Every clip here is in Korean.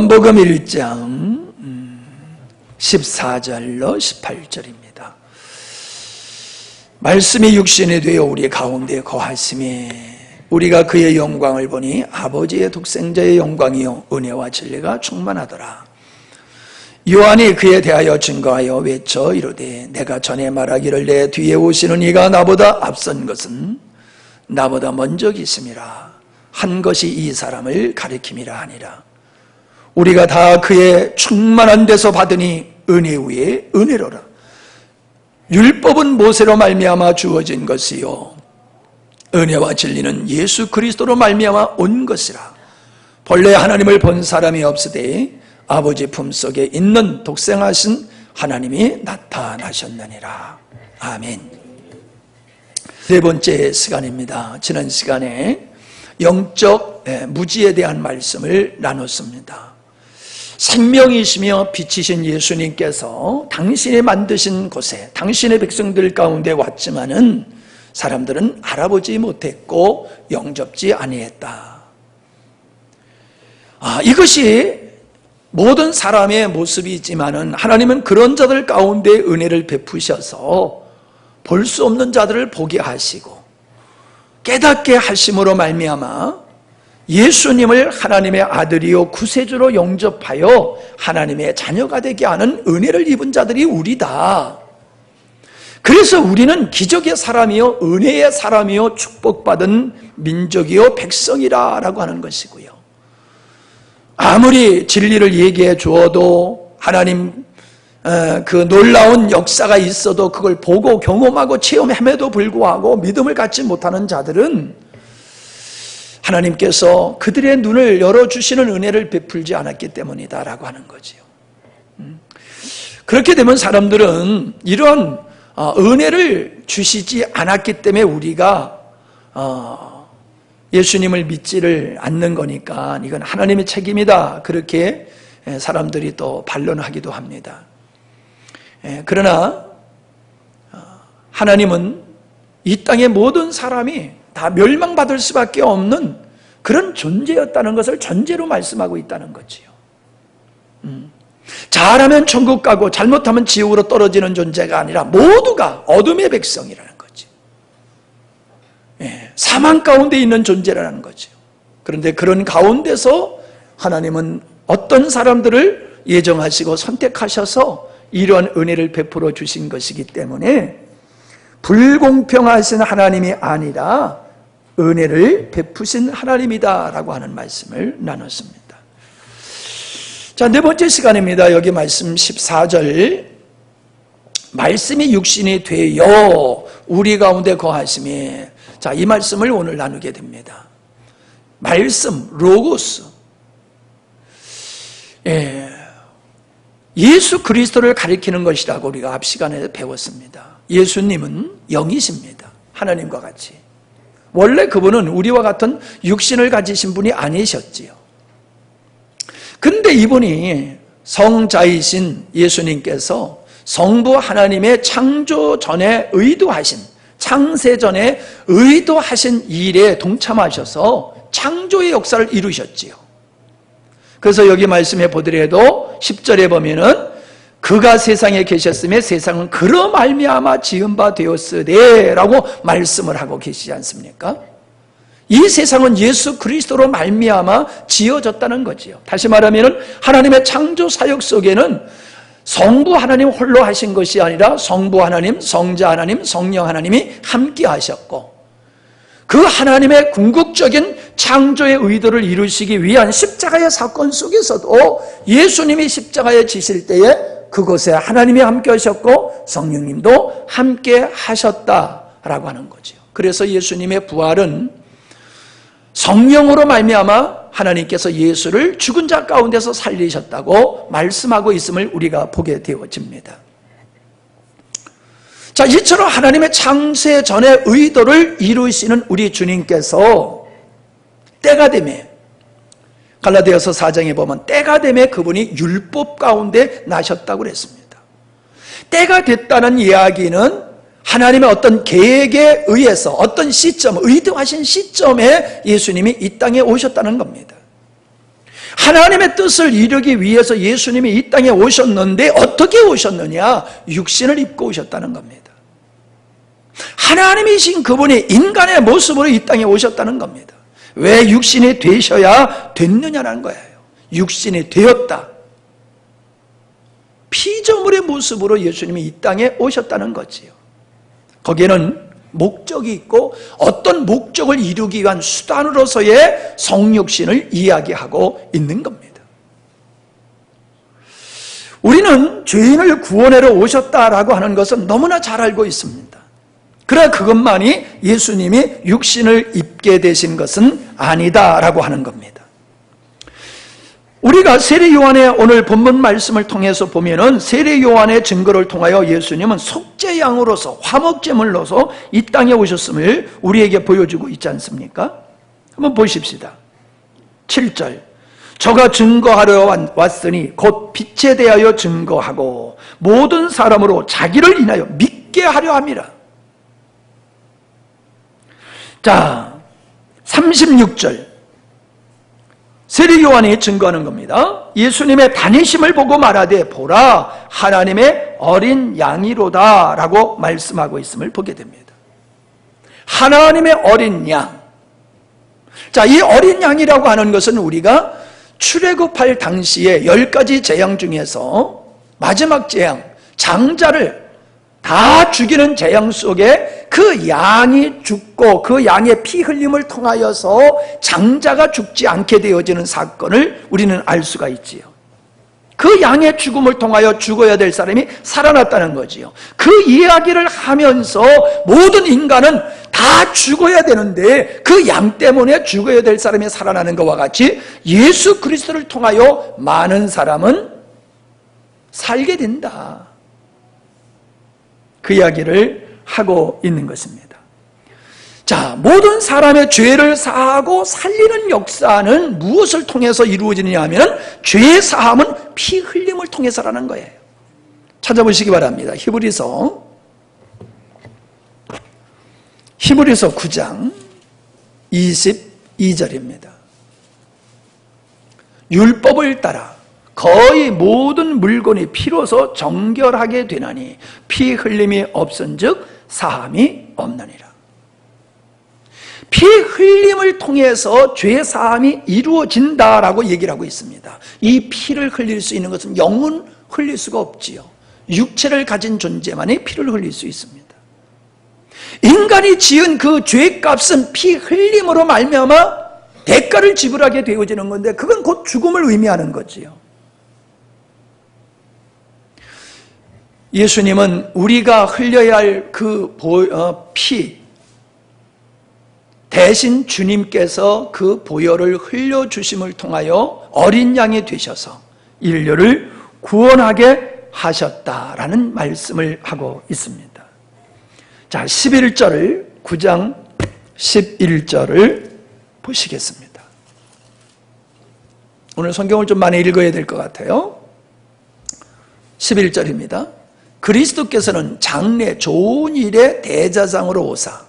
요한복음 1장 14절로 18절입니다. 말씀이 육신이 되어 우리 가운데 거하심에 우리가 그의 영광을 보니 아버지의 독생자의 영광이요 은혜와 진리가 충만하더라. 요한이 그에 대하여 증거하여 외쳐 이르되 내가 전에 말하기를 내 뒤에 오시는 이가 나보다 앞선 것은 나보다 먼저 계심이라 한 것이 이 사람을 가리킴이라 하니라. 우리가 다 그의 충만한 데서 받으니 은혜 위에 은혜로라. 율법은 모세로 말미암아 주어진 것이요 은혜와 진리는 예수 그리스도로 말미암아 온 것이라. 본래 하나님을 본 사람이 없으되 아버지 품속에 있는 독생하신 하나님이 나타나셨느니라. 아멘. 네 번째 시간입니다. 지난 시간에 영적 무지에 대한 말씀을 나눴습니다. 생명이시며 빛이신 예수님께서 당신이 만드신 곳에 당신의 백성들 가운데 왔지만은 사람들은 알아보지 못했고 영접지 아니했다. 이것이 모든 사람의 모습이지만은 하나님은 그런 자들 가운데 은혜를 베푸셔서 볼 수 없는 자들을 보게 하시고 깨닫게 하심으로 말미암아 예수님을 하나님의 아들이요 구세주로 영접하여 하나님의 자녀가 되게 하는 은혜를 입은 자들이 우리다. 그래서 우리는 기적의 사람이요 은혜의 사람이요 축복받은 민족이요 백성이라고 하는 것이고요. 아무리 진리를 얘기해 주어도 하나님 그 놀라운 역사가 있어도 그걸 보고 경험하고 체험함에도 불구하고 믿음을 갖지 못하는 자들은 하나님께서 그들의 눈을 열어주시는 은혜를 베풀지 않았기 때문이다라고 하는 거지요. 그렇게 되면 사람들은 이런 은혜를 주시지 않았기 때문에 우리가 예수님을 믿지를 않는 거니까 이건 하나님의 책임이다. 그렇게 사람들이 또 반론하기도 합니다. 그러나 하나님은 이 땅의 모든 사람이 다 멸망받을 수밖에 없는 그런 존재였다는 것을 전제로 말씀하고 있다는 거지요. 잘하면 천국 가고 잘못하면 지옥으로 떨어지는 존재가 아니라 모두가 어둠의 백성이라는 거지. 사망 가운데 있는 존재라는 거죠. 그런데 그런 가운데서 하나님은 어떤 사람들을 예정하시고 선택하셔서 이러한 은혜를 베풀어 주신 것이기 때문에 불공평하신 하나님이 아니라 은혜를 베푸신 하나님이다라고 하는 말씀을 나눴습니다. 자, 네 번째 시간입니다. 여기 말씀 14절 말씀이 육신이 되어 우리 가운데 거하심에 자, 이 말씀을 오늘 나누게 됩니다. 말씀, 로고스. 예수 그리스도를 가리키는 것이라고 우리가 앞 시간에 배웠습니다. 예수님은 영이십니다. 하나님과 같이. 원래 그분은 우리와 같은 육신을 가지신 분이 아니셨지요. 근데 이분이 성자이신 예수님께서 성부 하나님의 창조 전에 의도하신, 창세 전에 의도하신 일에 동참하셔서 창조의 역사를 이루셨지요. 그래서 여기 말씀해 보더라도 10절에 보면은 그가 세상에 계셨음에 세상은 그로 말미암아 지은 바 되었으되 라고 말씀을 하고 계시지 않습니까? 이 세상은 예수 그리스도로 말미암아 지어졌다는 거지요. 다시 말하면 하나님의 창조 사역 속에는 성부 하나님 홀로 하신 것이 아니라 성부 하나님, 성자 하나님, 성령 하나님이 함께 하셨고 그 하나님의 궁극적인 창조의 의도를 이루시기 위한 십자가의 사건 속에서도 예수님이 십자가에 지실 때에 그곳에 하나님이 함께 하셨고 성령님도 함께 하셨다라고 하는 거죠. 그래서 예수님의 부활은 성령으로 말미암아 하나님께서 예수를 죽은 자 가운데서 살리셨다고 말씀하고 있음을 우리가 보게 되어집니다. 자, 이처럼 하나님의 창세 전의 의도를 이루시는 우리 주님께서 때가 되매 갈라디아서 4장에 보면 때가 되매 그분이 율법 가운데 나셨다고 그랬습니다. 때가 됐다는 이야기는 하나님의 어떤 계획에 의해서 어떤 시점, 의도하신 시점에 예수님이 이 땅에 오셨다는 겁니다. 하나님의 뜻을 이루기 위해서 예수님이 이 땅에 오셨는데 어떻게 오셨느냐? 육신을 입고 오셨다는 겁니다. 하나님이신 그분이 인간의 모습으로 이 땅에 오셨다는 겁니다. 왜 육신이 되셔야 됐느냐는 거예요. 육신이 되었다. 피조물의 모습으로 예수님이 이 땅에 오셨다는 거지요. 거기에는 목적이 있고 어떤 목적을 이루기 위한 수단으로서의 성육신을 이야기하고 있는 겁니다. 우리는 죄인을 구원하러 오셨다라고 하는 것은 너무나 잘 알고 있습니다. 그러나 그것만이 예수님이 육신을 입게 되신 것은 아니다라고 하는 겁니다. 우리가 세례 요한의 오늘 본문 말씀을 통해서 보면은 세례 요한의 증거를 통하여 예수님은 속죄양으로서 화목제물로서 이 땅에 오셨음을 우리에게 보여주고 있지 않습니까? 한번 보십시다. 7절 저가 증거하러 왔으니 곧 빛에 대하여 증거하고 모든 사람으로 자기를 인하여 믿게 하려 함이라. 자, 36절 세례 요한이 증거하는 겁니다. 예수님의 다니심을 보고 말하되 보라 하나님의 어린 양이로다 라고 말씀하고 있음을 보게 됩니다. 하나님의 어린 양. 자, 이 어린 양이라고 하는 것은 우리가 출애굽할 당시에 10가지 재앙 중에서 마지막 재앙, 장자를 다 죽이는 재앙 속에 그 양이 죽고 그 양의 피 흘림을 통하여서 장자가 죽지 않게 되어지는 사건을 우리는 알 수가 있지요. 그 양의 죽음을 통하여 죽어야 될 사람이 살아났다는 거지요. 그 이야기를 하면서 모든 인간은 다 죽어야 되는데 그 양 때문에 죽어야 될 사람이 살아나는 것과 같이 예수 그리스도를 통하여 많은 사람은 살게 된다. 그 이야기를 하고 있는 것입니다. 자, 모든 사람의 죄를 사하고 살리는 역사는 무엇을 통해서 이루어지느냐 하면 죄 사함은 피 흘림을 통해서라는 거예요. 찾아보시기 바랍니다. 히브리서 9장 22절입니다. 율법을 따라 거의 모든 물건이 피로서 정결하게 되나니 피 흘림이 없은즉 사함이 없느니라. 피 흘림을 통해서 죄 사함이 이루어진다라고 얘기를 하고 있습니다. 이 피를 흘릴 수 있는 것은 영은 흘릴 수가 없지요. 육체를 가진 존재만이 피를 흘릴 수 있습니다. 인간이 지은 그 죄값은 피 흘림으로 말미암아 대가를 지불하게 되어지는 건데 그건 곧 죽음을 의미하는 거지요. 예수님은 우리가 흘려야 할 그 피 대신 주님께서 그 보혈을 흘려주심을 통하여 어린 양이 되셔서 인류를 구원하게 하셨다라는 말씀을 하고 있습니다. 자, 11절을 9장 11절을 보시겠습니다. 오늘 성경을 좀 많이 읽어야 될 것 같아요. 11절입니다. 그리스도께서는 장래 좋은 일의 대자장으로 오사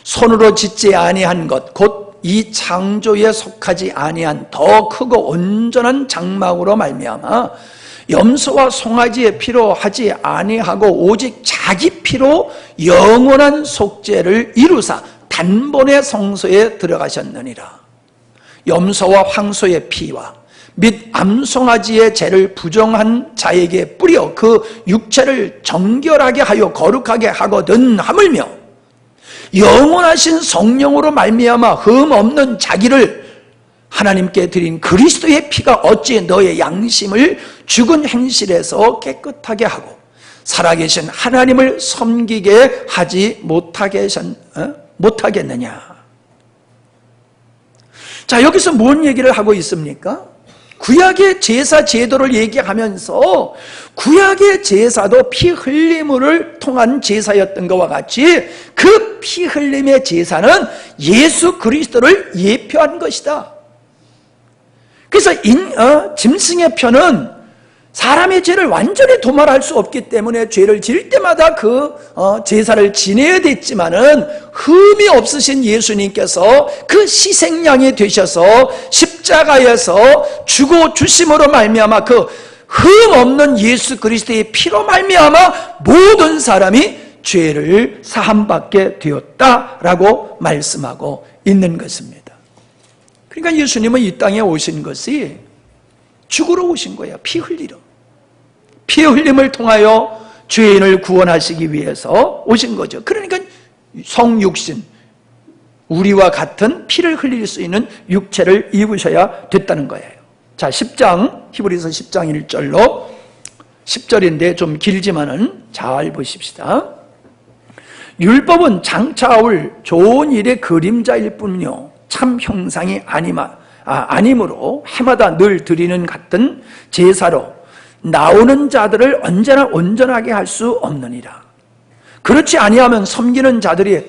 손으로 짓지 아니한 것 곧 이 창조에 속하지 아니한 더 크고 온전한 장막으로 말미암아 염소와 송아지의 피로 하지 아니하고 오직 자기 피로 영원한 속죄를 이루사 단번에 성소에 들어가셨느니라. 염소와 황소의 피와 및 암송아지의 죄를 부정한 자에게 뿌려 그 육체를 정결하게 하여 거룩하게 하거든 하물며 영원하신 성령으로 말미암아 흠 없는 자기를 하나님께 드린 그리스도의 피가 어찌 너의 양심을 죽은 행실에서 깨끗하게 하고 살아계신 하나님을 섬기게 하지 못하겠느냐. 자, 여기서 뭔 얘기를 하고 있습니까? 구약의 제사 제도를 얘기하면서 구약의 제사도 피 흘림을 통한 제사였던 것과 같이 그 피 흘림의 제사는 예수 그리스도를 예표한 것이다. 그래서 짐승의 표는 사람의 죄를 완전히 도말할 수 없기 때문에 죄를 지을 때마다 그 제사를 지내야 됐지만은 흠이 없으신 예수님께서 그 희생양이 되셔서 십자가에서 죽어 주심으로 말미암아 그 흠 없는 예수 그리스도의 피로 말미암아 모든 사람이 죄를 사함받게 되었다라고 말씀하고 있는 것입니다. 그러니까 예수님은 이 땅에 오신 것이 죽으러 오신 거예요. 피 흘리러. 피 흘림을 통하여 죄인을 구원하시기 위해서 오신 거죠. 그러니까 성육신, 우리와 같은 피를 흘릴 수 있는 육체를 입으셔야 됐다는 거예요. 자, 10장, 히브리서 10장 1절로 10절인데 좀 길지만은 잘 보십시다. 율법은 장차 올 좋은 일의 그림자일 뿐이요 참 형상이 아니므로 해마다 늘 드리는 같은 제사로 나오는 자들을 언제나 온전하게 할 수 없느니라. 그렇지 아니하면 섬기는 자들이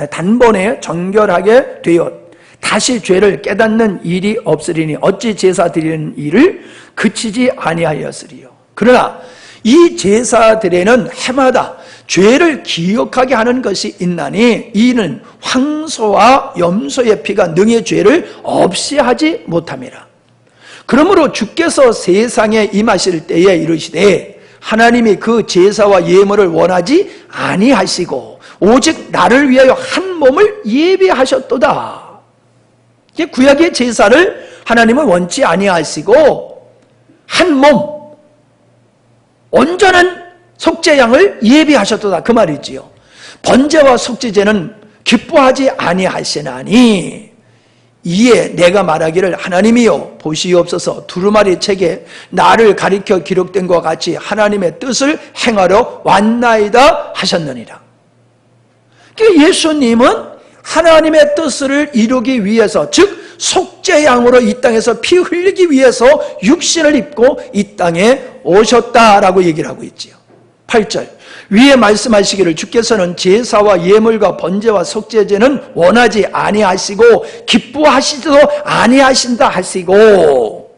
단번에 정결하게 되어 다시 죄를 깨닫는 일이 없으리니 어찌 제사 드리는 일을 그치지 아니하였으리요. 그러나 이 제사들에는 해마다 죄를 기억하게 하는 것이 있나니 이는 황소와 염소의 피가 능히 죄를 없이 하지 못함이라. 그러므로 주께서 세상에 임하실 때에 이르시되 하나님이 그 제사와 예물을 원하지 아니하시고 오직 나를 위하여 한 몸을 예비하셨도다. 구약의 제사를 하나님은 원치 아니하시고 한 몸, 온전한 속죄양을 예비하셨도다 그 말이지요. 번제와 속죄제는 기뻐하지 아니하시나니 이에 내가 말하기를 하나님이여 보시옵소서 두루마리 책에 나를 가리켜 기록된 것과 같이 하나님의 뜻을 행하러 왔나이다 하셨느니라. 그러니까 예수님은 하나님의 뜻을 이루기 위해서, 즉 속죄양으로 이 땅에서 피 흘리기 위해서 육신을 입고 이 땅에 오셨다라고 얘기를 하고 있지요. 8절 위에 말씀하시기를 주께서는 제사와 예물과 번제와 속죄제는 원하지 아니하시고 기뻐하시지도 아니하신다 하시고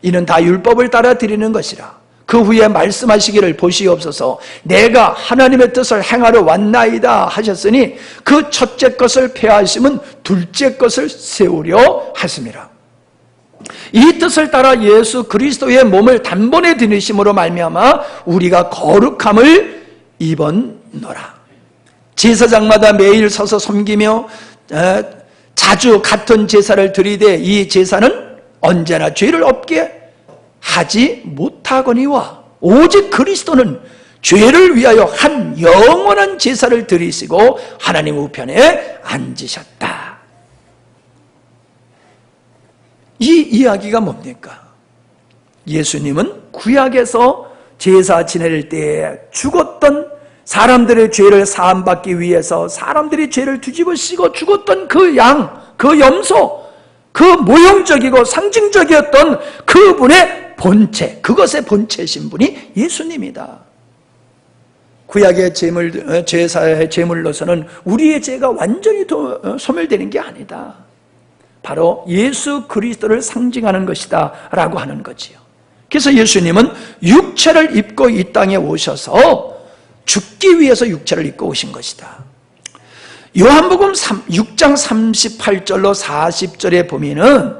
이는 다 율법을 따라 드리는 것이라. 그 후에 말씀하시기를 보시옵소서 내가 하나님의 뜻을 행하러 왔나이다 하셨으니 그 첫째 것을 폐하심은 둘째 것을 세우려 하심이라. 이 뜻을 따라 예수 그리스도의 몸을 단번에 드리심으로 말미암아 우리가 거룩함을 입었노라. 제사장마다 매일 서서 섬기며 자주 같은 제사를 드리되 이 제사는 언제나 죄를 없게 하지 못하거니와 오직 그리스도는 죄를 위하여 한 영원한 제사를 드리시고 하나님 우편에 앉으셨다. 이 이야기가 뭡니까? 예수님은 구약에서 제사 지낼 때 죽었던 사람들의 죄를 사함받기 위해서 사람들이 죄를 뒤집어쓰고 죽었던 그 양, 그 염소, 그 모형적이고 상징적이었던 그분의 본체, 그것의 본체신 분이 예수님이다. 구약의 제사의 제물로서는 우리의 죄가 완전히 소멸되는 게 아니다. 바로 예수 그리스도를 상징하는 것이다 라고 하는 거지요. 그래서 예수님은 육체를 입고 이 땅에 오셔서 죽기 위해서 육체를 입고 오신 것이다. 요한복음 6장 38절로 40절에 보면은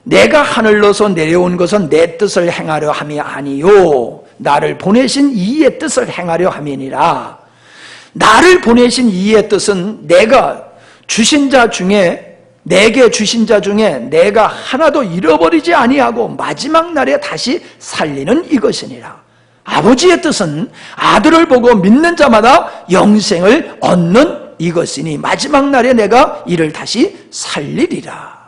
내가 하늘로서 내려온 것은 내 뜻을 행하려 함이 아니요 나를 보내신 이의 뜻을 행하려 함이니라. 나를 보내신 이의 뜻은 내가 주신 자 중에 내게 주신 자 중에 내가 하나도 잃어버리지 아니하고 마지막 날에 다시 살리는 이것이니라. 아버지의 뜻은 아들을 보고 믿는 자마다 영생을 얻는 이것이니 마지막 날에 내가 이를 다시 살리리라.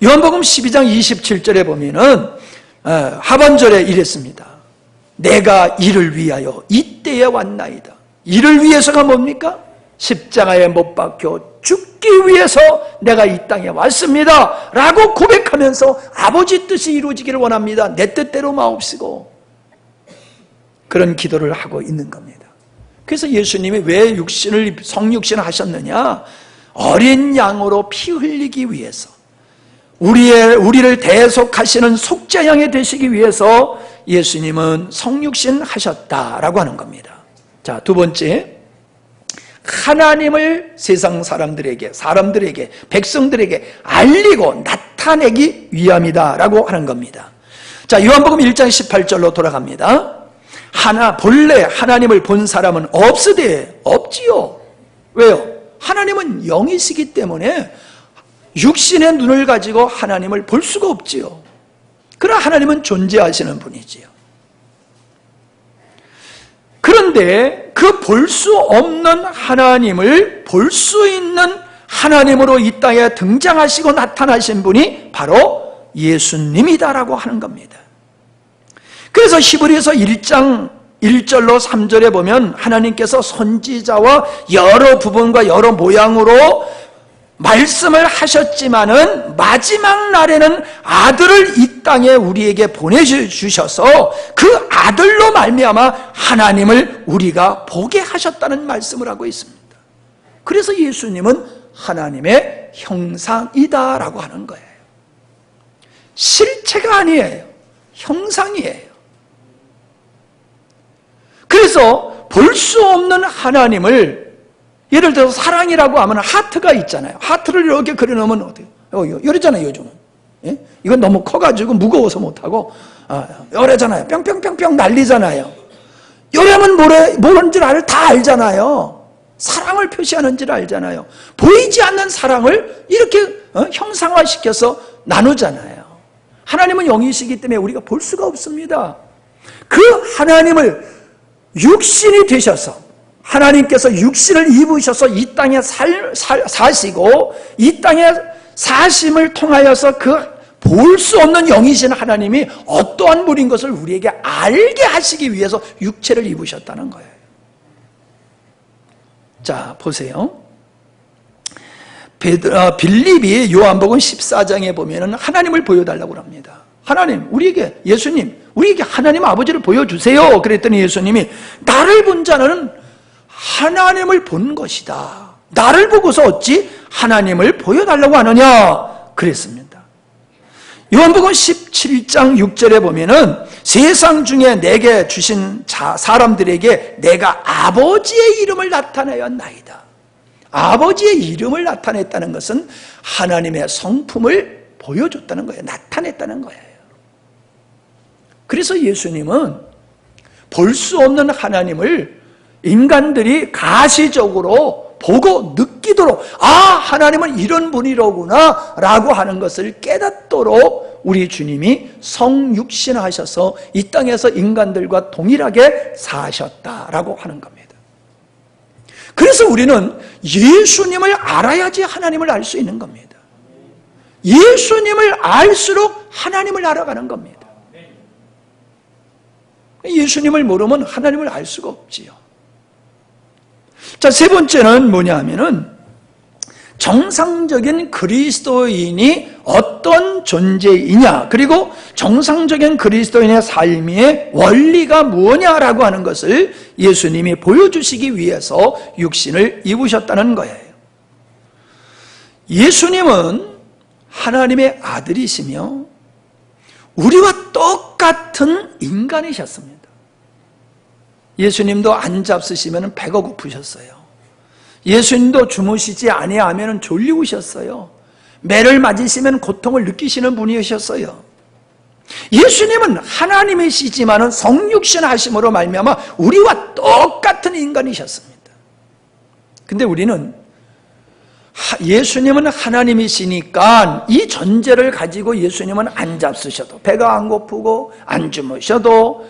요한복음 12장 27절에 보면은 하반절에 이랬습니다. 내가 이를 위하여 이때에 왔나이다. 이를 위해서가 뭡니까? 십자가에 못 박혀 죽기 위해서 내가 이 땅에 왔습니다 라고 고백하면서 아버지 뜻이 이루어지기를 원합니다. 내 뜻대로 마옵시고 그런 기도를 하고 있는 겁니다. 그래서 예수님이 왜 성육신을 하셨느냐? 어린 양으로 피 흘리기 위해서 우리를 대속하시는 속죄양이 되시기 위해서 예수님은 성육신 하셨다라고 하는 겁니다. 자, 두 번째, 하나님을 세상 사람들에게, 백성들에게 알리고 나타내기 위함이다라고 하는 겁니다. 자, 요한복음 1장 18절로 돌아갑니다. 본래 하나님을 본 사람은 없지요. 왜요? 하나님은 영이시기 때문에 육신의 눈을 가지고 하나님을 볼 수가 없지요. 그러나 하나님은 존재하시는 분이지요. 그런데 그 볼 수 없는 하나님을 볼 수 있는 하나님으로 이 땅에 등장하시고 나타나신 분이 바로 예수님이다라고 하는 겁니다. 그래서 히브리서 1장 1절로 3절에 보면 하나님께서 선지자와 여러 부분과 여러 모양으로 말씀을 하셨지만은 마지막 날에는 아들을 이 땅에 우리에게 보내주셔서 그 아들로 말미암아 하나님을 우리가 보게 하셨다는 말씀을 하고 있습니다. 그래서 예수님은 하나님의 형상이다라고 하는 거예요. 실체가 아니에요. 형상이에요. 그래서 볼 수 없는 하나님을, 예를 들어서 사랑이라고 하면 하트가 있잖아요. 하트를 이렇게 그려놓으면 어때요? 요러잖아요, 요즘은. 예? 이건 너무 커가지고 무거워서 못하고, 요러잖아요. 뿅뿅뿅뿅 날리잖아요. 요러면 뭐는지 다 알잖아요. 사랑을 표시하는 줄 알잖아요. 보이지 않는 사랑을 이렇게 형상화시켜서 나누잖아요. 하나님은 영이시기 때문에 우리가 볼 수가 없습니다. 그 하나님을 육신이 되셔서, 하나님께서 육신을 입으셔서 이 땅에 사시고 이 땅에 사심을 통하여서 그 볼 수 없는 영이신 하나님이 어떠한 분인 것을 우리에게 알게 하시기 위해서 육체를 입으셨다는 거예요. 자, 보세요. 빌립이 요한복음 14장에 보면은 하나님을 보여달라고 합니다. 하나님, 우리에게, 예수님, 우리에게 하나님 아버지를 보여주세요. 그랬더니 예수님이 나를 본 자는 하나님을 본 것이다. 나를 보고서 어찌 하나님을 보여달라고 하느냐? 그랬습니다. 요한복음 17장 6절에 보면은 세상 중에 내게 주신 사람들에게 내가 아버지의 이름을 나타내었나이다. 아버지의 이름을 나타냈다는 것은 하나님의 성품을 보여줬다는 거예요. 나타냈다는 거예요. 그래서 예수님은 볼 수 없는 하나님을 인간들이 가시적으로 보고 느끼도록, 하나님은 이런 분이로구나 라고 하는 것을 깨닫도록 우리 주님이 성육신하셔서 이 땅에서 인간들과 동일하게 사셨다라고 하는 겁니다. 그래서 우리는 예수님을 알아야지 하나님을 알 수 있는 겁니다. 예수님을 알수록 하나님을 알아가는 겁니다. 예수님을 모르면 하나님을 알 수가 없지요. 자, 세 번째는 뭐냐 하면은 정상적인 그리스도인이 어떤 존재이냐, 그리고 정상적인 그리스도인의 삶의 원리가 무엇냐라고 하는 것을 예수님이 보여주시기 위해서 육신을 입으셨다는 거예요. 예수님은 하나님의 아들이시며 우리와 똑같은 인간이셨습니다. 예수님도 안 잡수시면 배가 고프셨어요. 예수님도 주무시지 아니하면 졸리우셨어요. 매를 맞으시면 고통을 느끼시는 분이셨어요. 예수님은 하나님이시지만은 성육신 하심으로 말미암아 우리와 똑같은 인간이셨습니다. 근데 우리는 예수님은 하나님이시니까 이 전제를 가지고 예수님은 안 잡수셔도, 배가 안 고프고 안 주무셔도,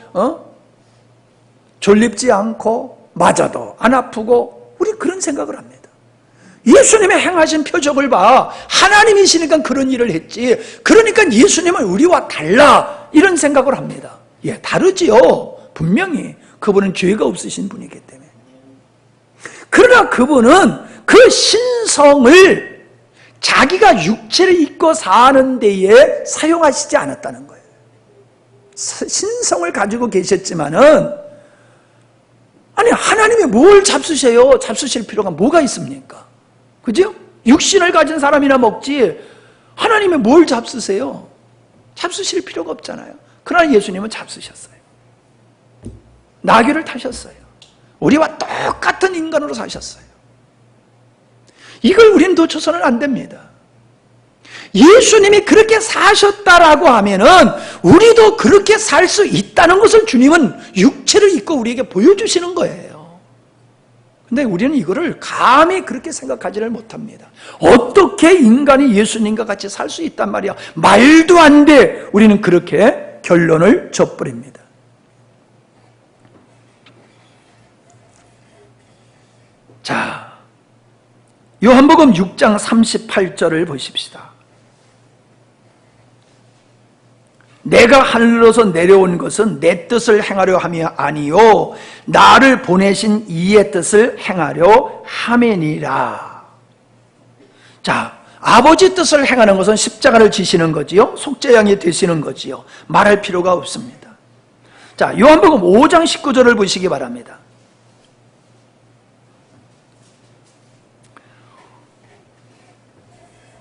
졸립지 않고 맞아도 안 아프고, 우리 그런 생각을 합니다. 예수님의 행하신 표적을 봐. 하나님이시니까 그런 일을 했지. 그러니까 예수님은 우리와 달라. 이런 생각을 합니다. 예, 다르지요. 분명히 그분은 죄가 없으신 분이기 때문에. 그러나 그분은 그 신성을 자기가 육체를 입고 사는 데에 사용하시지 않았다는 거예요. 신성을 가지고 계셨지만은, 아니, 하나님이 뭘 잡수세요? 잡수실 필요가 뭐가 있습니까? 그죠? 육신을 가진 사람이나 먹지, 하나님이 뭘 잡수세요? 잡수실 필요가 없잖아요. 그러나 예수님은 잡수셨어요. 나귀를 타셨어요. 우리와 똑같은 인간으로 사셨어요. 이걸 우리는 놓쳐서는 안 됩니다. 예수님이 그렇게 사셨다라고 하면은 우리도 그렇게 살 수 있다는 것을 주님은 육체를 입고 우리에게 보여주시는 거예요. 근데 우리는 이거를 감히 그렇게 생각하지를 못합니다. 어떻게 인간이 예수님과 같이 살 수 있단 말이야? 말도 안 돼. 우리는 그렇게 결론을 져버립니다. 자, 요한복음 6장 38절을 보십시다. 내가 하늘로서 내려온 것은 내 뜻을 행하려 함이 아니요 나를 보내신 이의 뜻을 행하려 함이니라. 자, 아버지 뜻을 행하는 것은 십자가를 지시는 거지요. 속죄양이 되시는 거지요. 말할 필요가 없습니다. 자, 요한복음 5장 19절을 보시기 바랍니다.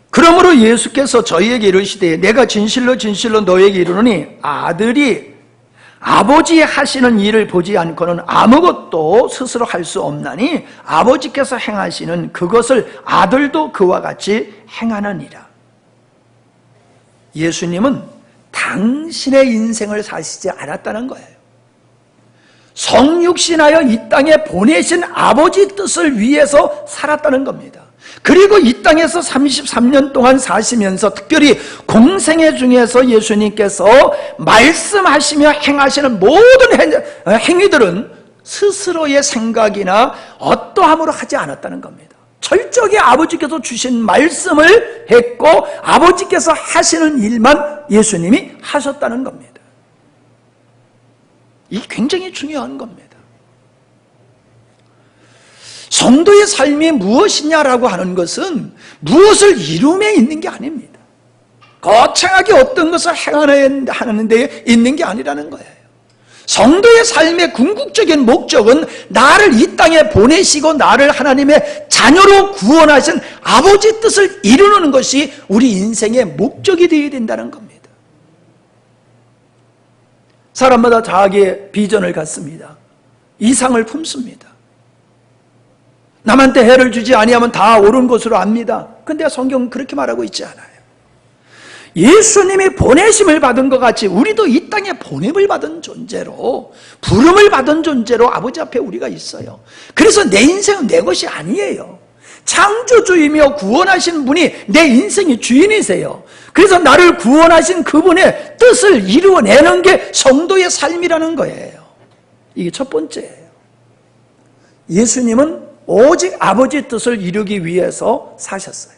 그러므로 예수께서 저희에게 이르시되 내가 진실로 진실로 너에게 이르노니 아들이 아버지 하시는 일을 보지 않고는 아무것도 스스로 할 수 없나니 아버지께서 행하시는 그것을 아들도 그와 같이 행하느니라. 예수님은 당신의 인생을 사시지 않았다는 거예요. 성육신하여 이 땅에 보내신 아버지 뜻을 위해서 살았다는 겁니다. 그리고 이 땅에서 33년 동안 사시면서 특별히 공생애 중에서 예수님께서 말씀하시며 행하시는 모든 행위들은 스스로의 생각이나 어떠함으로 하지 않았다는 겁니다. 철저하게 아버지께서 주신 말씀을 했고 아버지께서 하시는 일만 예수님이 하셨다는 겁니다. 이게 굉장히 중요한 겁니다. 성도의 삶이 무엇이냐라고 하는 것은 무엇을 이룸에 있는 게 아닙니다. 거창하게 어떤 것을 행하는 데 있는 게 아니라는 거예요. 성도의 삶의 궁극적인 목적은 나를 이 땅에 보내시고 나를 하나님의 자녀로 구원하신 아버지 뜻을 이루는 것이 우리 인생의 목적이 되어야 된다는 겁니다. 사람마다 자기의 비전을 갖습니다. 이상을 품습니다. 남한테 해를 주지 아니하면 다 옳은 것으로 압니다. 근데 성경은 그렇게 말하고 있지 않아요. 예수님이 보내심을 받은 것 같이 우리도 이 땅에 보냄을 받은 존재로 부름을 받은 존재로 아버지 앞에 우리가 있어요. 그래서 내 인생은 내 것이 아니에요. 창조주이며 구원하신 분이 내 인생의 주인이세요. 그래서 나를 구원하신 그분의 뜻을 이루어내는 게 성도의 삶이라는 거예요. 이게 첫 번째예요. 예수님은 오직 아버지 뜻을 이루기 위해서 사셨어요.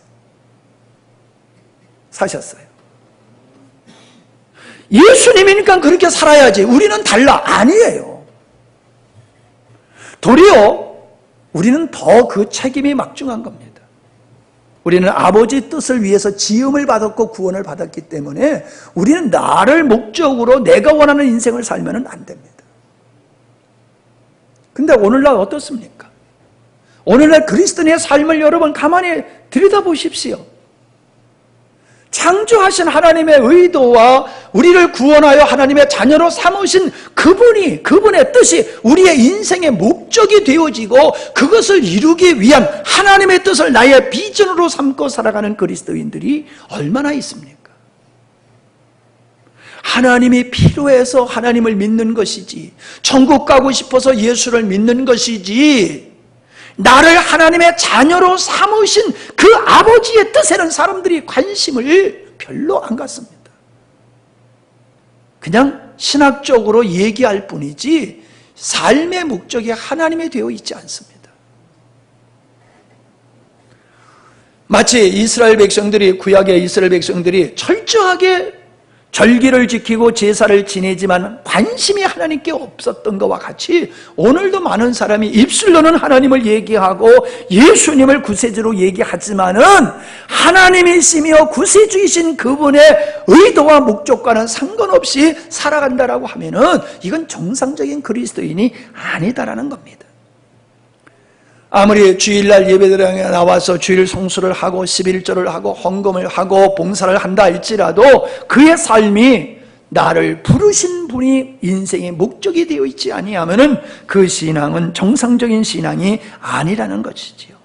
예수님이니까 그렇게 살아야지. 우리는 달라. 아니에요. 도리어 우리는 더 그 책임이 막중한 겁니다. 우리는 아버지 뜻을 위해서 지음을 받았고 구원을 받았기 때문에 우리는 나를 목적으로 내가 원하는 인생을 살면 안 됩니다. 근데 오늘날 어떻습니까? 오늘날 그리스도인의 삶을 여러분 가만히 들여다보십시오. 창조하신 하나님의 의도와 우리를 구원하여 하나님의 자녀로 삼으신 그분의 뜻이 우리의 인생의 목적이 되어지고 그것을 이루기 위한 하나님의 뜻을 나의 비전으로 삼고 살아가는 그리스도인들이 얼마나 있습니까? 하나님이 필요해서 하나님을 믿는 것이지, 천국 가고 싶어서 예수를 믿는 것이지, 나를 하나님의 자녀로 삼으신 그 아버지의 뜻에는 사람들이 관심을 별로 안 갖습니다. 그냥 신학적으로 얘기할 뿐이지 삶의 목적이 하나님이 되어 있지 않습니다. 마치 이스라엘 백성들이, 구약의 이스라엘 백성들이 철저하게 절기를 지키고 제사를 지내지만 관심이 하나님께 없었던 것과 같이 오늘도 많은 사람이 입술로는 하나님을 얘기하고 예수님을 구세주로 얘기하지만은 하나님이시며 구세주이신 그분의 의도와 목적과는 상관없이 살아간다라고 하면은 이건 정상적인 그리스도인이 아니다라는 겁니다. 아무리 주일날 예배드리에 나와서 주일 성수를 하고 11조를 하고 헌금을 하고 봉사를 한다 할지라도 그의 삶이 나를 부르신 분이 인생의 목적이 되어 있지 아니하면은 그 신앙은 정상적인 신앙이 아니라는 것이지요.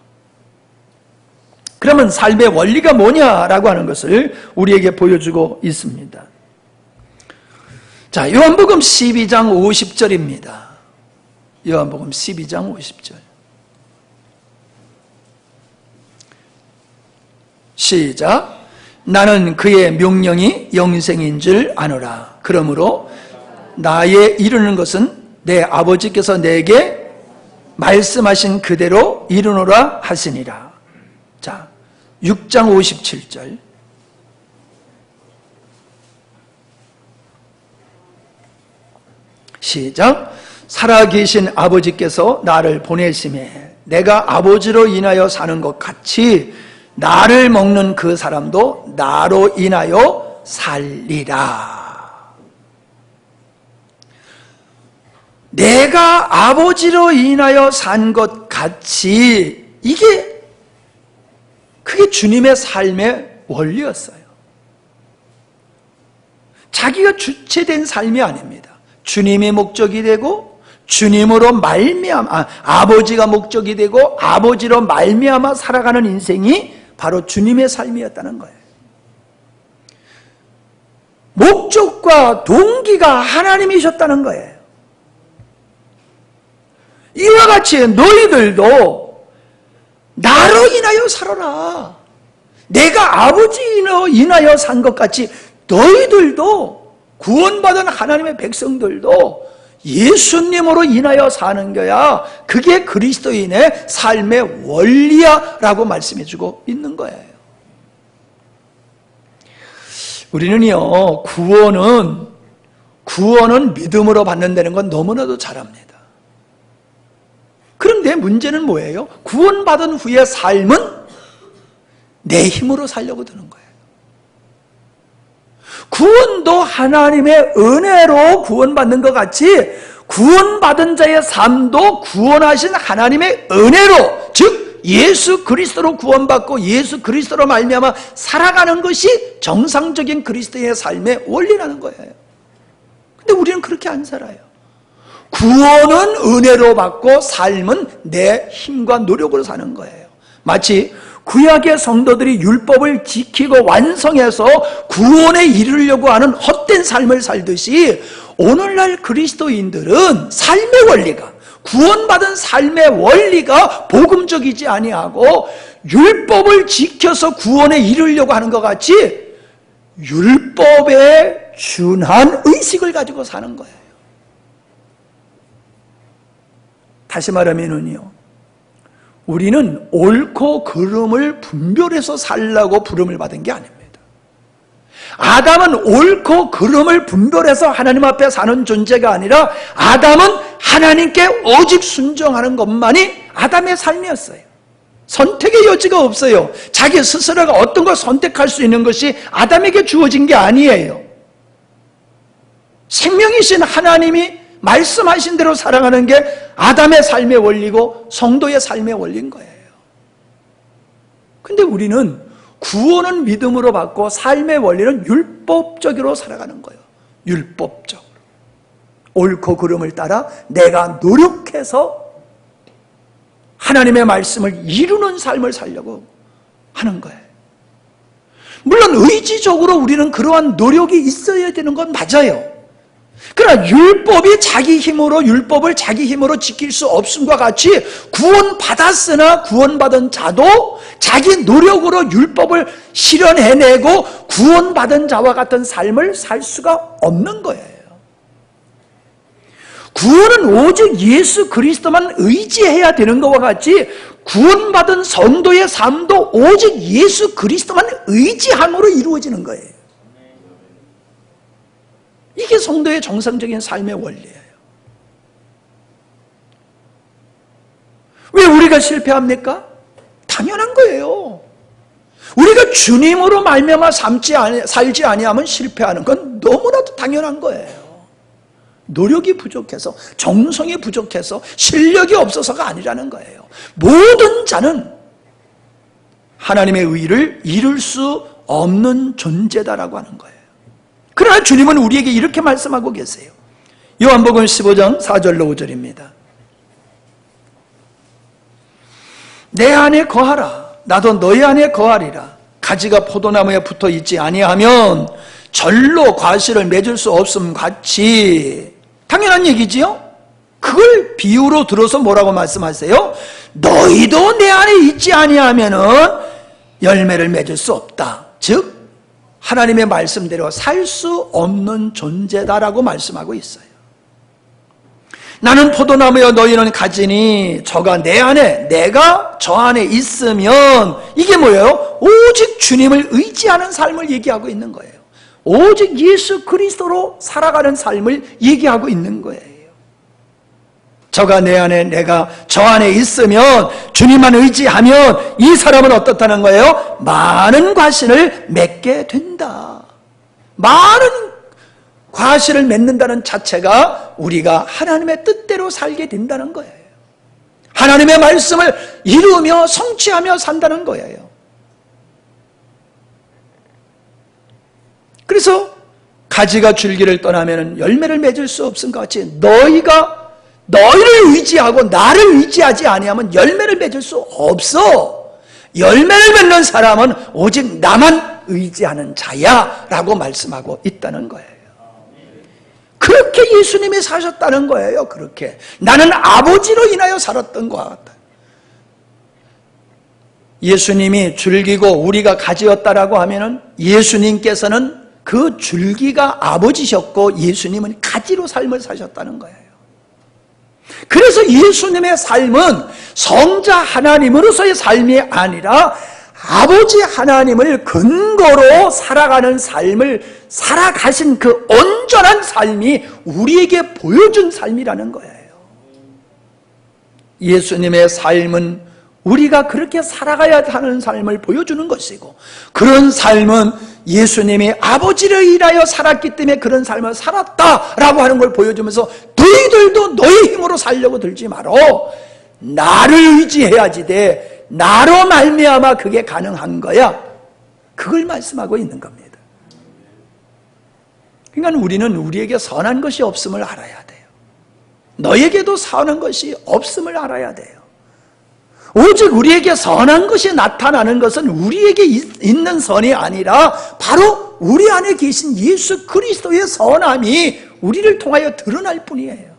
그러면 삶의 원리가 뭐냐라고 하는 것을 우리에게 보여주고 있습니다. 자, 요한복음 12장 50절입니다. 요한복음 12장 50절. 시작. 나는 그의 명령이 영생인 줄 아노라. 그러므로 나의 이루는 것은 내 아버지께서 내게 말씀하신 그대로 이루노라 하시니라. 자, 6장 57절. 시작. 살아계신 아버지께서 나를 보내심에 내가 아버지로 인하여 사는 것 같이 나를 먹는 그 사람도 나로 인하여 살리라. 내가 아버지로 인하여 산 것 같이, 그게 주님의 삶의 원리였어요. 자기가 주체된 삶이 아닙니다. 주님이 목적이 되고 주님으로 말미암아, 아버지가 목적이 되고 아버지로 말미암아 살아가는 인생이 바로 주님의 삶이었다는 거예요. 목적과 동기가 하나님이셨다는 거예요. 이와 같이 너희들도 나로 인하여 살아라. 내가 아버지로 인하여 산 것 같이 너희들도, 구원받은 하나님의 백성들도 예수님으로 인하여 사는 거야. 그게 그리스도인의 삶의 원리야 라고 말씀해주고 있는 거예요. 우리는요, 구원은 믿음으로 받는다는 건 너무나도 잘 압니다. 그런데 문제는 뭐예요? 구원받은 후의 삶은 내 힘으로 살려고 드는 거예요. 구원도 하나님의 은혜로 구원받는 것 같이 구원받은 자의 삶도 구원하신 하나님의 은혜로, 즉 예수 그리스도로 구원받고 예수 그리스도로 말미암아 살아가는 것이 정상적인 그리스도의 삶의 원리라는 거예요. 근데 우리는 그렇게 안 살아요. 구원은 은혜로 받고 삶은 내 힘과 노력으로 사는 거예요. 마치 구약의 성도들이 율법을 지키고 완성해서 구원에 이르려고 하는 헛된 삶을 살듯이 오늘날 그리스도인들은 삶의 원리가, 구원받은 삶의 원리가 복음적이지 아니하고 율법을 지켜서 구원에 이르려고 하는 것 같이 율법에 준한 의식을 가지고 사는 거예요. 다시 말하면요, 우리는 옳고 그름을 분별해서 살라고 부름을 받은 게 아닙니다. 아담은 옳고 그름을 분별해서 하나님 앞에 사는 존재가 아니라 아담은 하나님께 오직 순종하는 것만이 아담의 삶이었어요. 선택의 여지가 없어요. 자기 스스로가 어떤 걸 선택할 수 있는 것이 아담에게 주어진 게 아니에요. 생명이신 하나님이 말씀하신 대로 살아가는 게 아담의 삶의 원리고 성도의 삶의 원리인 거예요. 근데 우리는 구원은 믿음으로 받고 삶의 원리는 율법적으로 살아가는 거예요. 율법적으로. 옳고 그름을 따라 내가 노력해서 하나님의 말씀을 이루는 삶을 살려고 하는 거예요. 물론 의지적으로 우리는 그러한 노력이 있어야 되는 건 맞아요. 그러나 율법을 자기 힘으로 지킬 수 없음과 같이 구원받았으나 구원받은 자도 자기 노력으로 율법을 실현해내고 구원받은 자와 같은 삶을 살 수가 없는 거예요. 구원은 오직 예수 그리스도만 의지해야 되는 것과 같이 구원받은 성도의 삶도 오직 예수 그리스도만 의지함으로 이루어지는 거예요. 이게 성도의 정상적인 삶의 원리예요. 왜 우리가 실패합니까? 당연한 거예요. 우리가 주님으로 말미암아 살지 아니하면 실패하는 건 너무나도 당연한 거예요. 노력이 부족해서, 정성이 부족해서, 실력이 없어서가 아니라는 거예요. 모든 자는 하나님의 의를 이룰 수 없는 존재다라고 하는 거예요. 그러나 주님은 우리에게 이렇게 말씀하고 계세요. 요한복음 15장 4절로 5절입니다. 내 안에 거하라. 나도 너희 안에 거하리라. 가지가 포도나무에 붙어 있지 아니하면 절로 과실을 맺을 수 없음 같이. 당연한 얘기지요? 그걸 비유로 들어서 뭐라고 말씀하세요? 너희도 내 안에 있지 아니하면은 열매를 맺을 수 없다. 즉 하나님의 말씀대로 살 수 없는 존재다라고 말씀하고 있어요. 나는 포도나무여 너희는 가지니 저가 내 안에, 내가 저 안에 있으면, 이게 뭐예요? 오직 주님을 의지하는 삶을 얘기하고 있는 거예요. 오직 예수 그리스도로 살아가는 삶을 얘기하고 있는 거예요. 저가 내 안에, 내가 저 안에 있으면, 주님만 의지하면 이 사람은 어떻다는 거예요? 많은 과실을 맺게 된다. 많은 과실을 맺는다는 자체가 우리가 하나님의 뜻대로 살게 된다는 거예요. 하나님의 말씀을 이루며 성취하며 산다는 거예요. 그래서 가지가 줄기를 떠나면 열매를 맺을 수 없은 것 같이 너희가 너희를 의지하고 나를 의지하지 아니하면 열매를 맺을 수 없어. 열매를 맺는 사람은 오직 나만 의지하는 자야 라고 말씀하고 있다는 거예요. 그렇게 예수님이 사셨다는 거예요. 그렇게 나는 아버지로 인하여 살았던 것 같아요. 예수님이 줄기고 우리가 가지였다라고 하면은 예수님께서는 그 줄기가 아버지셨고 예수님은 가지로 삶을 사셨다는 거예요. 그래서 예수님의 삶은 성자 하나님으로서의 삶이 아니라 아버지 하나님을 근거로 살아가는 삶을 살아가신 그 온전한 삶이 우리에게 보여준 삶이라는 거예요. 예수님의 삶은 우리가 그렇게 살아가야 하는 삶을 보여주는 것이고, 그런 삶은 예수님이 아버지를 인하여 살았기 때문에 그런 삶을 살았다라고 하는 걸 보여주면서 너희들도 너희 힘으로 살려고 들지 말어. 나를 의지해야지 돼. 나로 말미암아 그게 가능한 거야. 그걸 말씀하고 있는 겁니다. 그러니까 우리는 우리에게 선한 것이 없음을 알아야 돼요. 너에게도 선한 것이 없음을 알아야 돼요. 오직 우리에게 선한 것이 나타나는 것은 우리에게 있는 선이 아니라 바로 우리 안에 계신 예수 그리스도의 선함이 우리를 통하여 드러날 뿐이에요.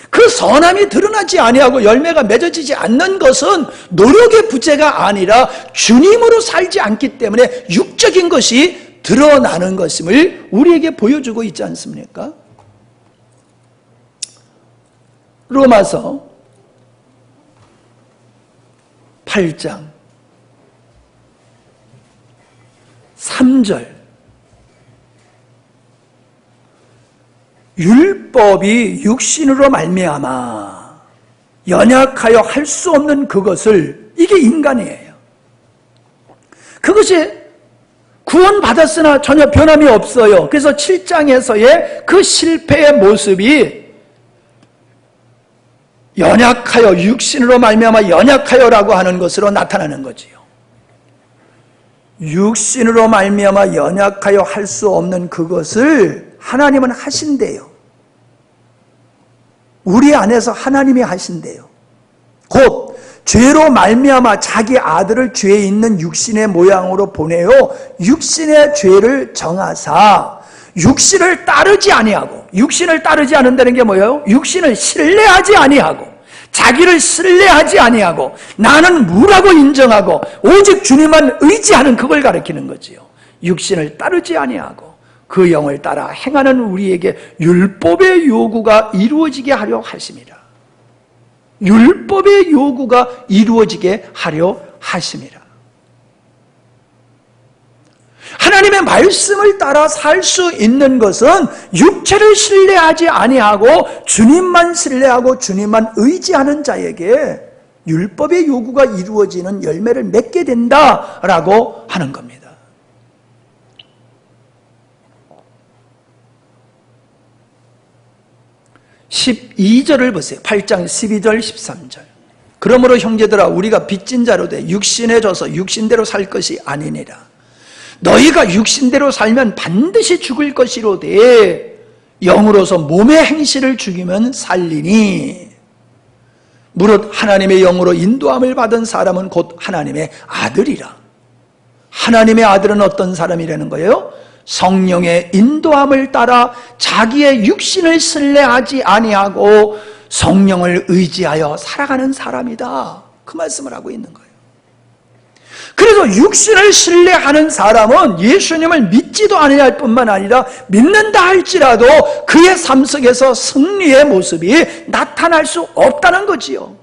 그 선함이 드러나지 아니하고 열매가 맺어지지 않는 것은 노력의 부재가 아니라 주님으로 살지 않기 때문에 육적인 것이 드러나는 것임을 우리에게 보여주고 있지 않습니까? 로마서 8장 3절 율법이 육신으로 말미암아 연약하여 할 수 없는 그것을, 이게 인간이에요. 그것이 구원받았으나 전혀 변함이 없어요. 그래서 7장에서의 그 실패의 모습이 연약하여, 육신으로 말미암아 연약하여라고 하는 것으로 나타나는 거지요. 육신으로 말미암아 연약하여 할 수 없는 그것을 하나님은 하신대요. 우리 안에서 하나님이 하신대요. 곧 죄로 말미암아 자기 아들을 죄에 있는 육신의 모양으로 보내어 육신의 죄를 정하사 육신을 따르지 아니하고, 육신을 따르지 않는다는 게 뭐예요? 육신을 신뢰하지 아니하고, 자기를 신뢰하지 아니하고, 나는 무라고 인정하고 오직 주님만 의지하는 그걸 가리키는 거지요. 육신을 따르지 아니하고 그 영을 따라 행하는 우리에게 율법의 요구가 이루어지게 하려 하심이라. 율법의 요구가 이루어지게 하려 하심이라. 하나님의 말씀을 따라 살 수 있는 것은 육체를 신뢰하지 아니하고 주님만 신뢰하고 주님만 의지하는 자에게 율법의 요구가 이루어지는 열매를 맺게 된다라고 하는 겁니다. 12절을 보세요. 8장 12절 13절. 그러므로 형제들아 우리가 빚진 자로 돼 육신에 져서 육신대로 살 것이 아니니라. 너희가 육신대로 살면 반드시 죽을 것이로되 영으로서 몸의 행실을 죽이면 살리니 무릇 하나님의 영으로 인도함을 받은 사람은 곧 하나님의 아들이라. 하나님의 아들은 어떤 사람이라는 거예요? 성령의 인도함을 따라 자기의 육신을 신뢰하지 아니하고 성령을 의지하여 살아가는 사람이다. 그 말씀을 하고 있는 거예요. 그래서 육신을 신뢰하는 사람은 예수님을 믿지도 아니할 뿐만 아니라 믿는다 할지라도 그의 삶 속에서 승리의 모습이 나타날 수 없다는 거지요.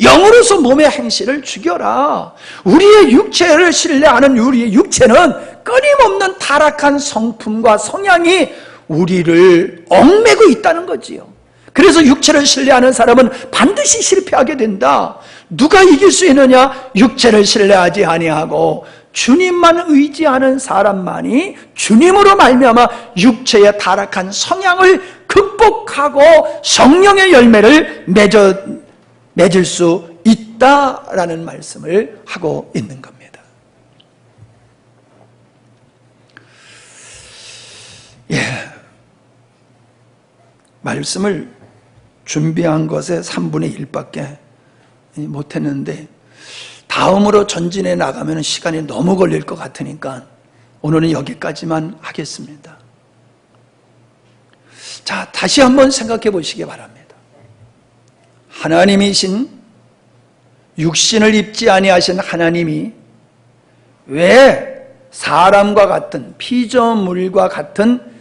영으로서 몸의 행실을 죽여라. 우리의 육체를 신뢰하는 우리의 육체는 끊임없는 타락한 성품과 성향이 우리를 얽매고 있다는 거지요. 그래서 육체를 신뢰하는 사람은 반드시 실패하게 된다. 누가 이길 수 있느냐? 육체를 신뢰하지 아니하고 주님만 의지하는 사람만이 주님으로 말미암아 육체의 타락한 성향을 극복하고 성령의 열매를 맺을 수 있다라는 말씀을 하고 있는 겁니다. 예, 말씀을 준비한 것에 3분의 1밖에 못했는데 다음으로 전진해 나가면 시간이 너무 걸릴 것 같으니까 오늘은 여기까지만 하겠습니다. 자, 다시 한번 생각해 보시기 바랍니다. 하나님이신 육신을 입지 아니하신 하나님이 왜 사람과 같은 피조물과 같은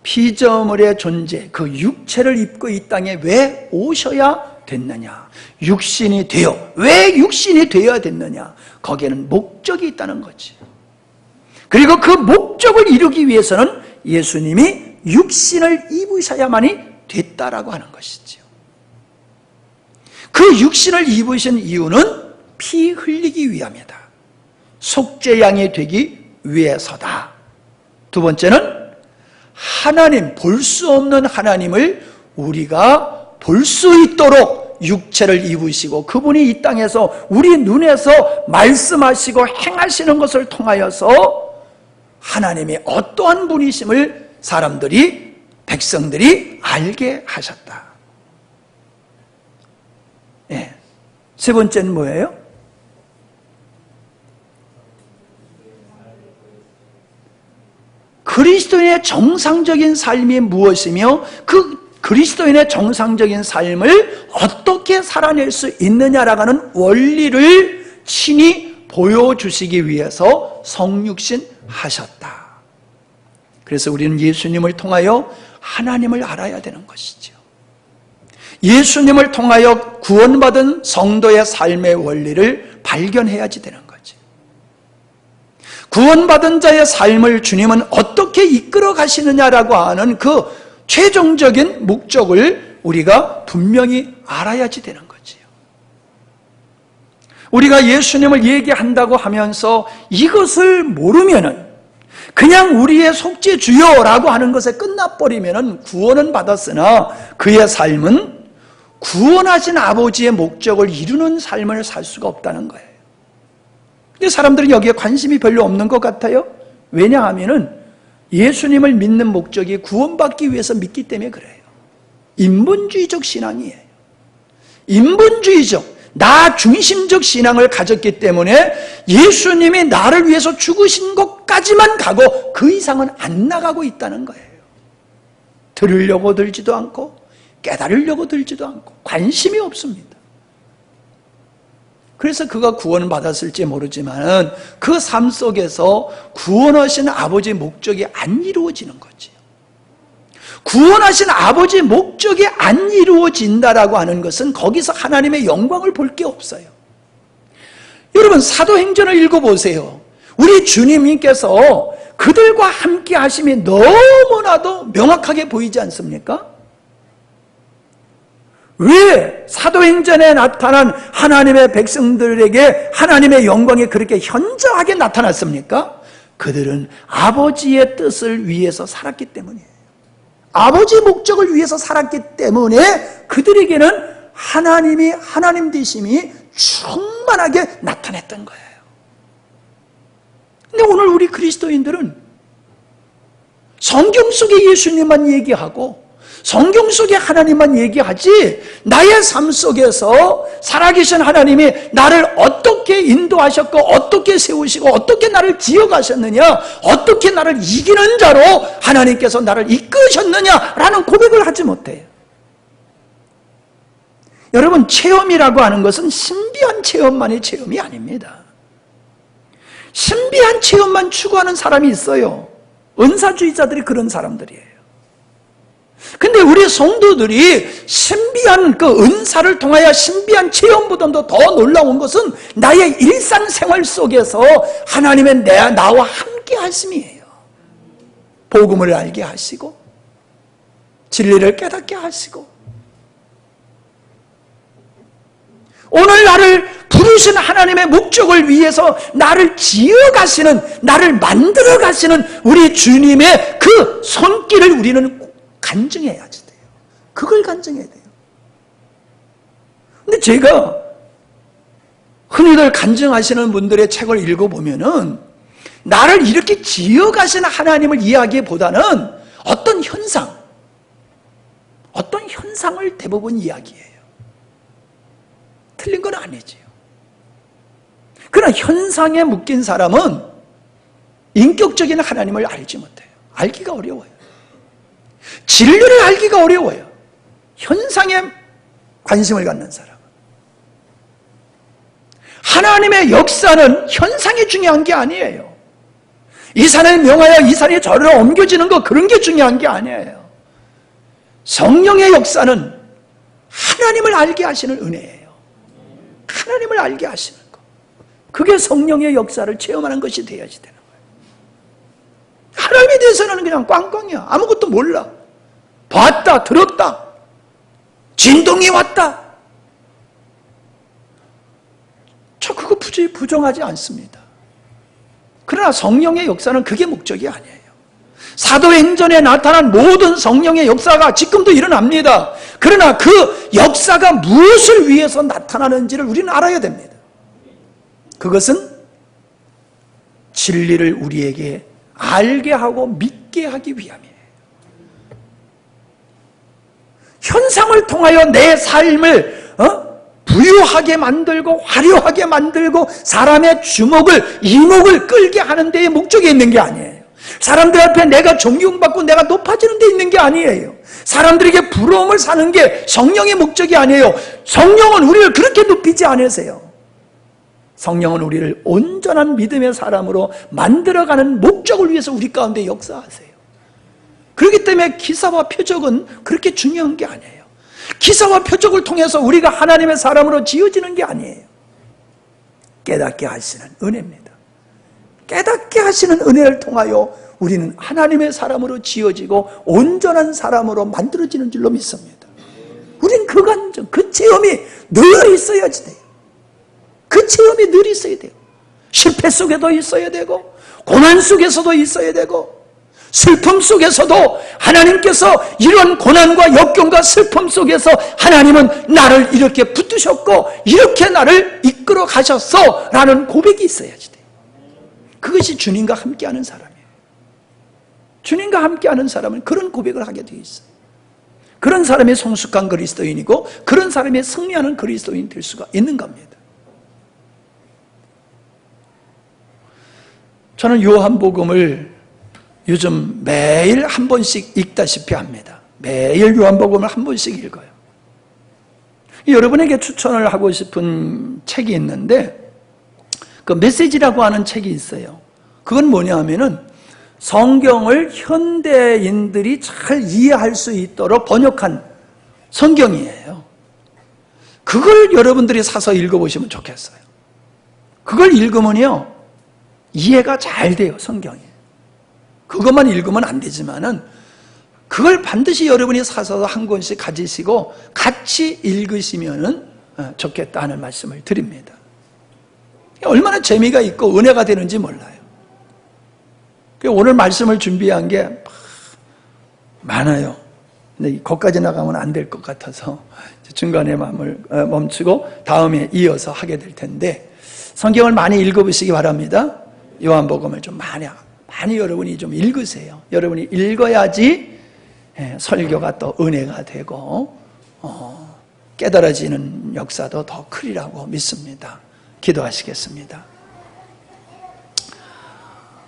피조물의 존재, 그 육체를 입고 이 땅에 왜 오셔야 됐느냐? 육신이 되어, 왜 육신이 되어야 됐느냐? 거기에는 목적이 있다는 거지. 그리고 그 목적을 이루기 위해서는 예수님이 육신을 입으셔야만이 됐다라고 하는 것이죠. 그 육신을 입으신 이유는 피 흘리기 위함이다. 속죄양이 되기 위해서다. 두 번째는 하나님, 볼 수 없는 하나님을 우리가 볼 수 있도록 육체를 입으시고 그분이 이 땅에서 우리 눈에서 말씀하시고 행하시는 것을 통하여서 하나님이 어떠한 분이심을 사람들이, 백성들이 알게 하셨다. 예. 세 번째는 뭐예요? 그리스도인의 정상적인 삶이 무엇이며 그 그리스도인의 정상적인 삶을 어떻게 살아낼 수 있느냐라고 하는 원리를 친히 보여주시기 위해서 성육신 하셨다. 그래서 우리는 예수님을 통하여 하나님을 알아야 되는 것이죠. 예수님을 통하여 구원받은 성도의 삶의 원리를 발견해야지 되는 거죠. 구원받은 자의 삶을 주님은 어떻게 이끌어 가시느냐라고 하는 그 최종적인 목적을 우리가 분명히 알아야지 되는 거지요. 우리가 예수님을 얘기한다고 하면서 이것을 모르면은 그냥 우리의 속죄주여라고 하는 것에 끝나버리면은 구원은 받았으나 그의 삶은 구원하신 아버지의 목적을 이루는 삶을 살 수가 없다는 거예요. 근데 사람들은 여기에 관심이 별로 없는 것 같아요. 왜냐하면은 예수님을 믿는 목적이 구원받기 위해서 믿기 때문에 그래요. 인본주의적 신앙이에요. 인본주의적, 나 중심적 신앙을 가졌기 때문에 예수님이 나를 위해서 죽으신 것까지만 가고 그 이상은 안 나가고 있다는 거예요. 들으려고 들지도 않고 깨달으려고 들지도 않고 관심이 없습니다. 그래서 그가 구원을 받았을지 모르지만 그 삶 속에서 구원하신 아버지의 목적이 안 이루어지는 거지요. 구원하신 아버지의 목적이 안 이루어진다라고 하는 것은 거기서 하나님의 영광을 볼 게 없어요. 여러분 사도행전을 읽어보세요. 우리 주님께서 그들과 함께 하심이 너무나도 명확하게 보이지 않습니까? 왜 사도행전에 나타난 하나님의 백성들에게 하나님의 영광이 그렇게 현저하게 나타났습니까? 그들은 아버지의 뜻을 위해서 살았기 때문이에요. 아버지 목적을 위해서 살았기 때문에 그들에게는 하나님이 하나님 되심이 충만하게 나타냈던 거예요. 근데 오늘 우리 그리스도인들은 성경 속에 예수님만 얘기하고 성경 속에 하나님만 얘기하지 나의 삶 속에서 살아계신 하나님이 나를 어떻게 인도하셨고 어떻게 세우시고 어떻게 나를 지어가셨느냐, 어떻게 나를 이기는 자로 하나님께서 나를 이끄셨느냐라는 고백을 하지 못해요. 여러분, 체험이라고 하는 것은 신비한 체험만이 체험이 아닙니다. 신비한 체험만 추구하는 사람이 있어요. 은사주의자들이 그런 사람들이에요. 근데 우리 성도들이 신비한 그 은사를 통하여 신비한 체험보다도 더 놀라운 것은 나의 일상생활 속에서 하나님의 나와 함께 하심이에요. 복음을 알게 하시고 진리를 깨닫게 하시고 오늘 나를 부르신 하나님의 목적을 위해서 나를 지어가시는, 나를 만들어가시는 우리 주님의 그 손길을 우리는 간증해야지 돼요. 그걸 간증해야 돼요. 근데 제가 흔히들 간증하시는 분들의 책을 읽어보면은 나를 이렇게 지어가시는 하나님을 이야기보다는 어떤 현상을 대부분 이야기해요. 틀린 건 아니지요. 그러나 현상에 묶인 사람은 인격적인 하나님을 알지 못해요. 알기가 어려워요. 진리를 알기가 어려워요. 현상에 관심을 갖는 사람은. 하나님의 역사는 현상이 중요한 게 아니에요. 이 산을 명하여 이 산이 저리로 옮겨지는 거, 그런 게 중요한 게 아니에요. 성령의 역사는 하나님을 알게 하시는 은혜예요. 하나님을 알게 하시는 것. 그게 성령의 역사를 체험하는 것이 되어야지 되는 거예요. 하나님에 대해서는 그냥 꽝꽝이야. 아무것도 몰라. 봤다, 들었다, 진동이 왔다. 저 그거 부정하지 않습니다. 그러나 성령의 역사는 그게 목적이 아니에요. 사도행전에 나타난 모든 성령의 역사가 지금도 일어납니다. 그러나 그 역사가 무엇을 위해서 나타나는지를 우리는 알아야 됩니다. 그것은 진리를 우리에게 알게 하고 믿게 하기 위함이에요. 현상을 통하여 내 삶을 부유하게 만들고 화려하게 만들고 사람의 주목을, 이목을 끌게 하는 데에 목적이 있는 게 아니에요. 사람들 앞에 내가 존경받고 내가 높아지는 데 있는 게 아니에요. 사람들에게 부러움을 사는 게 성령의 목적이 아니에요. 성령은 우리를 그렇게 높이지 않으세요. 성령은 우리를 온전한 믿음의 사람으로 만들어가는 목적을 위해서 우리 가운데 역사하세요. 그렇기 때문에 기사와 표적은 그렇게 중요한 게 아니에요. 기사와 표적을 통해서 우리가 하나님의 사람으로 지어지는 게 아니에요. 깨닫게 하시는 은혜입니다. 깨닫게 하시는 은혜를 통하여 우리는 하나님의 사람으로 지어지고 온전한 사람으로 만들어지는 줄로 믿습니다. 우린 그 감정, 그 체험이 늘 있어야지 돼요. 그 체험이 늘 있어야 돼요. 실패 속에도 있어야 되고 고난 속에서도 있어야 되고 슬픔 속에서도 하나님께서 이런 고난과 역경과 슬픔 속에서 하나님은 나를 이렇게 붙드셨고 이렇게 나를 이끌어 가셨어 라는 고백이 있어야지 돼요. 그것이 주님과 함께하는 사람이에요. 주님과 함께하는 사람은 그런 고백을 하게 되어 있어요. 그런 사람이 성숙한 그리스도인이고 그런 사람이 승리하는 그리스도인이 될 수가 있는 겁니다. 저는 요한복음을 요즘 매일 한 번씩 읽다시피 합니다. 매일 요한복음을 한 번씩 읽어요. 여러분에게 추천을 하고 싶은 책이 있는데 그 메시지라고 하는 책이 있어요. 그건 뭐냐 하면은 성경을 현대인들이 잘 이해할 수 있도록 번역한 성경이에요. 그걸 여러분들이 사서 읽어보시면 좋겠어요. 그걸 읽으면요 이해가 잘 돼요. 성경이. 그것만 읽으면 안 되지만은 그걸 반드시 여러분이 사서 한 권씩 가지시고 같이 읽으시면은 좋겠다는 말씀을 드립니다. 얼마나 재미가 있고 은혜가 되는지 몰라요. 오늘 말씀을 준비한 게 많아요. 근데 거기까지 나가면 안 될 것 같아서 중간에 마음을 멈추고 다음에 이어서 하게 될 텐데, 성경을 많이 읽어보시기 바랍니다. 요한복음을 좀 많이 여러분이 좀 읽으세요. 여러분이 읽어야지 설교가 또 은혜가 되고 깨달아지는 역사도 더 크리라고 믿습니다. 기도하시겠습니다.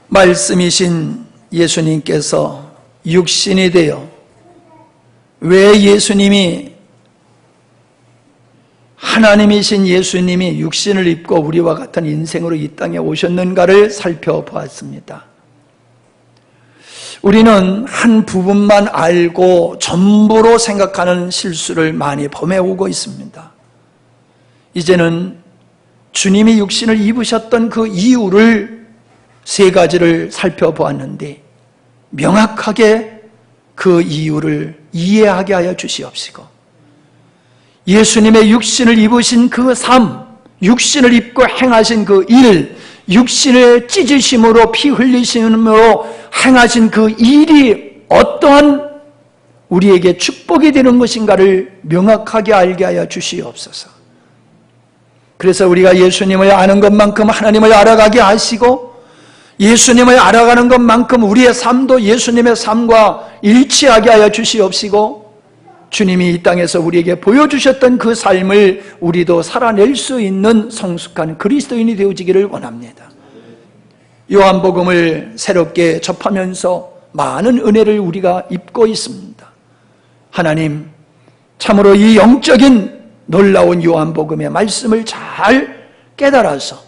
말씀이신 예수님께서 육신이 되어 왜 예수님이, 하나님이신 예수님이 육신을 입고 우리와 같은 인생으로 이 땅에 오셨는가를 살펴보았습니다. 우리는 한 부분만 알고 전부로 생각하는 실수를 많이 범해오고 있습니다. 이제는 주님이 육신을 입으셨던 그 이유를 세 가지를 살펴보았는데, 명확하게 그 이유를 이해하게 하여 주시옵시고, 예수님의 육신을 입으신 그 삶, 육신을 입고 행하신 그 일, 육신을 찢으심으로 피 흘리심으로 행하신 그 일이 어떠한 우리에게 축복이 되는 것인가를 명확하게 알게 하여 주시옵소서. 그래서 우리가 예수님을 아는 것만큼 하나님을 알아가게 하시고, 예수님을 알아가는 것만큼 우리의 삶도 예수님의 삶과 일치하게 하여 주시옵시고, 주님이 이 땅에서 우리에게 보여주셨던 그 삶을 우리도 살아낼 수 있는 성숙한 그리스도인이 되어지기를 원합니다. 요한복음을 새롭게 접하면서 많은 은혜를 우리가 입고 있습니다. 하나님, 참으로 이 영적인 놀라운 요한복음의 말씀을 잘 깨달아서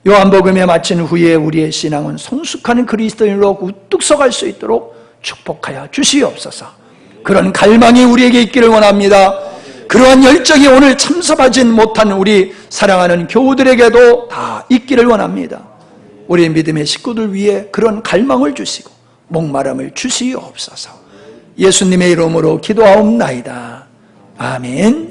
요한복음에 마친 후에 우리의 신앙은 성숙한 그리스도인으로 우뚝 서갈 수 있도록 축복하여 주시옵소서. 그런 갈망이 우리에게 있기를 원합니다. 그러한 열정이 오늘 참석하지 못한 우리 사랑하는 교우들에게도 다 있기를 원합니다. 우리 믿음의 식구들 위해 그런 갈망을 주시고 목마름을 주시옵소서. 예수님의 이름으로 기도하옵나이다. 아멘.